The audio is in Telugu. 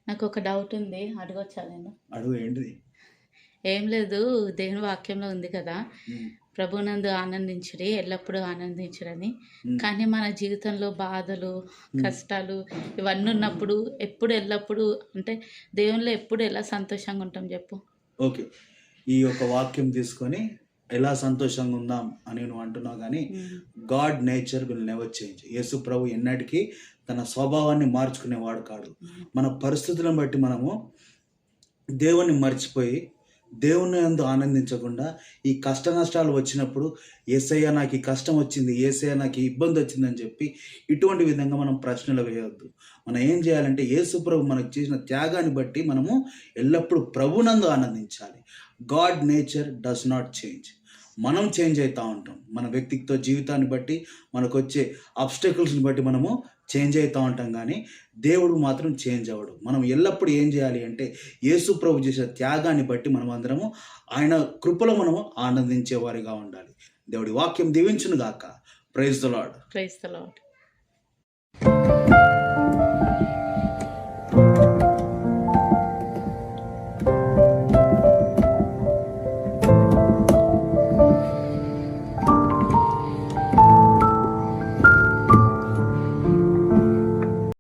నాకు ఒక డౌట్ ఉంది, అడగొచ్చా నేను? అడుగు, ఏంటిది? ఏం లేదు, దేవుని వాక్యంలో ఉంది కదా, ఉమ్, ప్రభునందు ఆనందించుడి, ఎల్లప్పుడూ ఆనందించుడని. ఉమ్, కానీ మన జీవితంలో బాధలు, ఉమ్. కష్టాలు ఇవన్నీ ఉన్నప్పుడు ఎప్పుడు ఎల్లప్పుడూ అంటే దేవునిలో ఎప్పుడు ఎలా సంతోషంగా ఉంటాం చెప్పు? ఓకే, ఈ యొక్క వాక్యం తీసుకొని ఎలా సంతోషంగా ఉందాం అని నువ్వు అంటున్నావు, కానీ God nature will never change. Yesu ప్రభు ఎన్నటికీ తన స్వభావాన్ని మార్చుకునేవాడు కాడు. మన పరిస్థితులను బట్టి మనము దేవుణ్ణి మర్చిపోయి దేవుని యందు ఆనందించకుండా ఈ కష్ట నష్టాలు వచ్చినప్పుడు యేసయ్య నాకు ఈ కష్టం వచ్చింది, యేసయ్య నాకు ఈ ఇబ్బంది వచ్చిందని చెప్పి ఇటువంటి విధంగా మనం ప్రశ్నలు వేయవద్దు. మనం ఏం చేయాలంటే యేసు ప్రభు మనకు చేసిన త్యాగాన్ని బట్టి మనము ఎల్లప్పుడూ ప్రభునందు ఆనందించాలి. God nature does not change. మనం చేంజ్ అవుతూ ఉంటాం. మన వ్యక్తిత్వ జీవితాన్ని బట్టి, మనకు వచ్చే ఆబ్స్టకల్స్ని బట్టి మనము చేంజ్ అవుతూ ఉంటాం, కానీ దేవుడు మాత్రం చేంజ్ అవ్వడు. మనం ఎల్లప్పుడూ ఏం చేయాలి అంటే యేసు ప్రభు చేసిన త్యాగాన్ని బట్టి మనం అందరము ఆయన కృపలో మనము ఆనందించే వారిగా ఉండాలి. దేవుడి వాక్యం దీవించును గాక. Praise the Lord. Praise the lord.